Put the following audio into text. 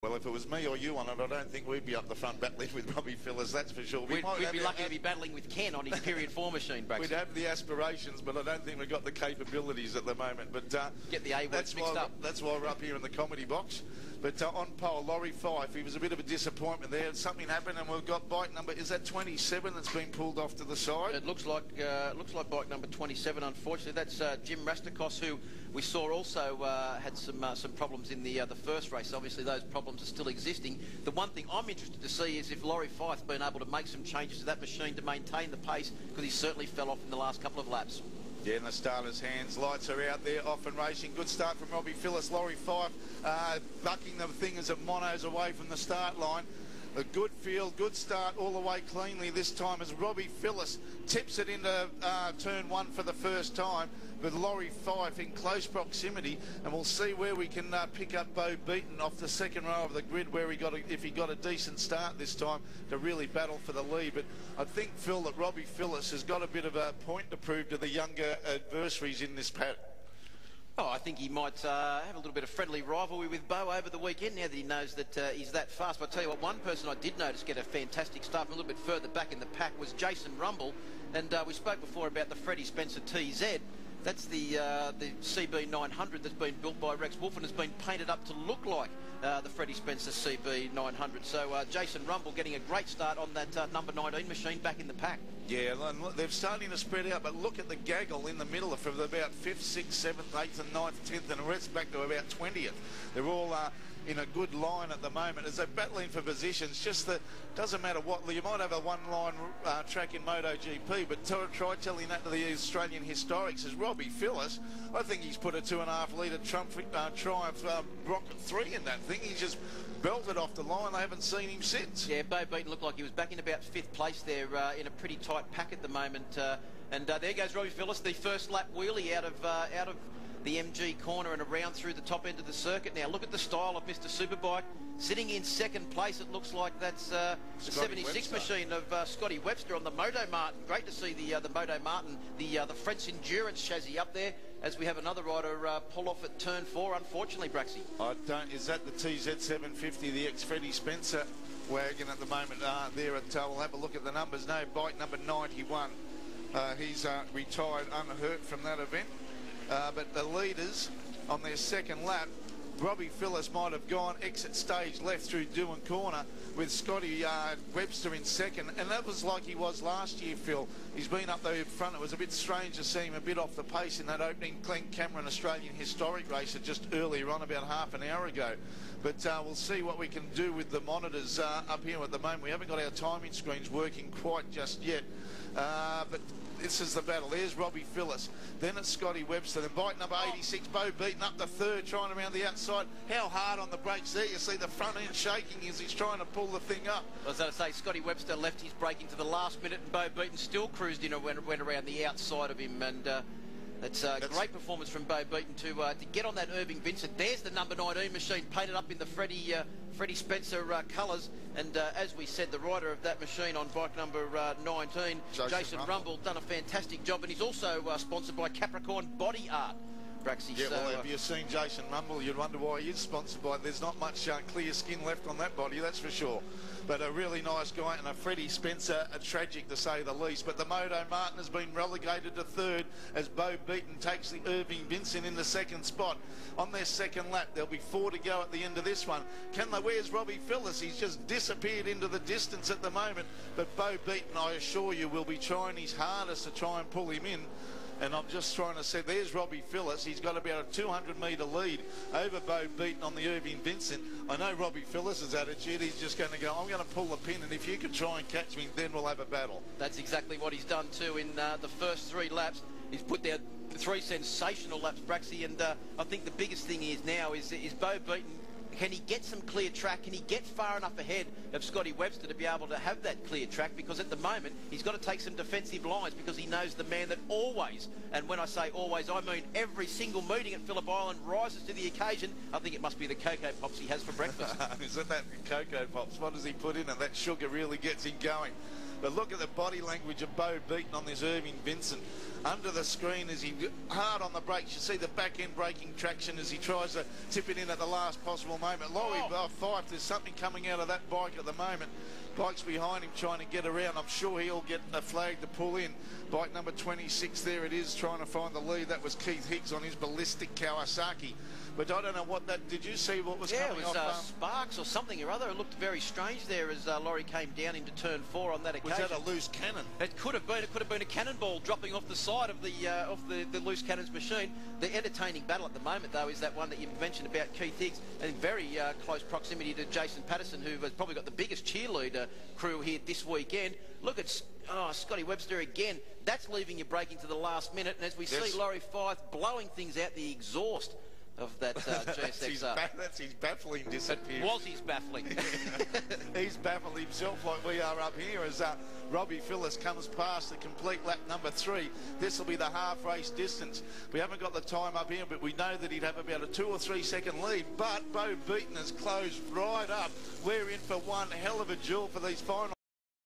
Well, if it was me or you on it, I don't think we'd be up the front battling with Robbie Phillip, that's for sure. We'd be lucky to be battling with Ken on his period 4 machine, Braxton. We'd have the aspirations, but I don't think we've got the capabilities at the moment. But get the A words mixed up. That's why we're up here in the comedy box. But on pole, Laurie Fife, he was a bit of a disappointment there. Something happened, and we've got bike number, is that 27 that's been pulled off to the side? It looks like bike number 27. Unfortunately, that's Jim Rastakos, who we saw also had some problems in the first race. Obviously, those problems are still existing. The one thing I'm interested to see is if Laurie Fife's been able to make some changes to that machine to maintain the pace, because he certainly fell off in the last couple of laps. Yeah, in the starter's hands, lights are out there, off and racing. Good start from Robbie Phillip. Laurie Fife bucking the thingers at monos away from the start line. A good field, good start all the way cleanly this time as Robbie Phillip tips it into turn 1 for the first time with Laurie Fife in close proximity, and we'll see where we can pick up Beau Beaton off the second row of the grid, where if he got a decent start this time to really battle for the lead. But I think, Phil, that Robbie Phillip has got a bit of a point to prove to the younger adversaries in this paddock. Oh, I think he might have a little bit of friendly rivalry with Beau over the weekend, now that he knows that he's that fast. But I'll tell you what, one person I did notice get a fantastic start from a little bit further back in the pack was Jason Rumble. And we spoke before about the Freddie Spencer TZ. That's the CB 900 that's been built by Rex Wolf and has been painted up to look like the Freddie Spencer CB 900. So Jason Rumble getting a great start on that number 19 machine back in the pack. Yeah, they're starting to spread out, but look at the gaggle in the middle from about 5th, 6th, 7th, 8th and 9th, 10th, and the rest back to about 20th. They're all in a good line at the moment as they're battling for positions. Just that doesn't matter what, you might have a one-line track in MotoGP, but try telling that to the Australian historics as Robbie Phillip. I think he's put a 2.5 litre Triumph Rocket 3 in that thing. He's just belted off the line. They haven't seen him since. Yeah, Beau Beaton looked like he was back in about 5th place there in a pretty tight pack at the moment. And there goes Robbie Phillip, the first lap wheelie out of the MG corner and around through the top end of the circuit. Now look at the style of Mr. Superbike. Sitting in 2nd place, it looks like that's the 76 machine of Scotty Webster on the Moto Martin. Great to see the Moto Martin, the French Endurance chassis up there, as we have another rider pull off at turn 4, unfortunately, Braxy. Is that the TZ750, the ex-Freddie Spencer wagon at the moment? There at, we'll have a look at the numbers. No, bike number 91. He's retired unhurt from that event. But the leaders on their 2nd lap, Robbie Phillip might have gone exit stage left through Doohan Corner with Scotty Webster in 2nd, and that was like he was last year, Phil. He's been up there in front. It was a bit strange to see him a bit off the pace in that opening Glen Cameron Australian Historic race just earlier on, about half an hour ago. But we'll see what we can do with the monitors up here at the moment. We haven't got our timing screens working quite just yet, but this is the battle. There's Robbie Phillip. Then it's Scotty Webster. Then bike number 86, Beau Beaton up the 3rd, trying around the outside. How hard on the brakes there. You see the front end shaking as he's trying to pull the thing up. I was going to say, Scotty Webster left his braking to the last minute, and Beau Beaton still cruised in and went around the outside of him. And that's a great performance from Beau Beaton to get on that Irving Vincent. There's the number 19 machine painted up in the Freddie Spencer colours. And as we said, the rider of that machine on bike number 19, Jason Rumble, done a fantastic job. And he's also sponsored by Capricorn Body Art. Braxy. Yeah, well, if you've seen Jason Rumble, you'd wonder why he is sponsored by. There's not much clear skin left on that body, that's for sure. But a really nice guy, and a Freddie Spencer, a tragic to say the least. But the Moto Martin has been relegated to 3rd as Beau Beaton takes the Irving Vincent in the 2nd spot. On their 2nd lap, there'll be 4 to go at the end of this one. Where's Robbie Phillip? He's just disappeared into the distance at the moment. But Beau Beaton, I assure you, will be trying his hardest to try and pull him in. And I'm just trying to say, there's Robbie Phillip. He's got about a 200-metre lead over Beau Beaton on the Irving Vincent. I know Robbie Phillip's attitude. He's just going to go, I'm going to pull the pin, and if you can try and catch me, then we'll have a battle. That's exactly what he's done too in the first 3 laps. He's put down 3 sensational laps, Braxy, and I think the biggest thing is now is Beau Beaton. Can he get some clear track? Can he get far enough ahead of Scotty Webster to be able to have that clear track? Because at the moment, he's got to take some defensive lines because he knows the man that always, and when I say always, I mean every single meeting at Phillip Island, rises to the occasion. I think it must be the Cocoa Pops he has for breakfast. Is that Cocoa Pops? What does he put in it? That sugar really gets him going. But look at the body language of Beau Beaton on this Irving Vincent. under the screen as he hard on the brakes. You see the back end braking traction as he tries to tip it in at the last possible moment. Laurie Fife, there's something coming out of that bike at the moment. Bike's behind him trying to get around. I'm sure he'll get a flag to pull in. Bike number 26, there it is, trying to find the lead. That was Keith Higgs on his ballistic Kawasaki. But I don't know what that... Did you see what was coming off? Yeah, it was sparks or something or other. It looked very strange there as Laurie came down into turn 4 on that occasion. Was that a loose cannon? It could have been. It could have been a cannonball dropping off the side of the loose cannons machine. The entertaining battle at the moment, though, is that one that you mentioned about Keith Higgs, and in very close proximity to Jason Patterson, who has probably got the biggest cheerleader crew here this weekend. Look at Scotty Webster again. That's leaving you braking to the last minute, and as we see Laurie Fife blowing things out the exhaust of that GSXR. That's his baffling disappearance. It was his baffling. He's baffled himself like we are up here as Robbie Phillips comes past the complete lap number 3. This will be the half race distance. We haven't got the time up here, but we know that he'd have about a 2 or 3 second lead. But Beau Beaton has closed right up. We're in for one hell of a duel for these final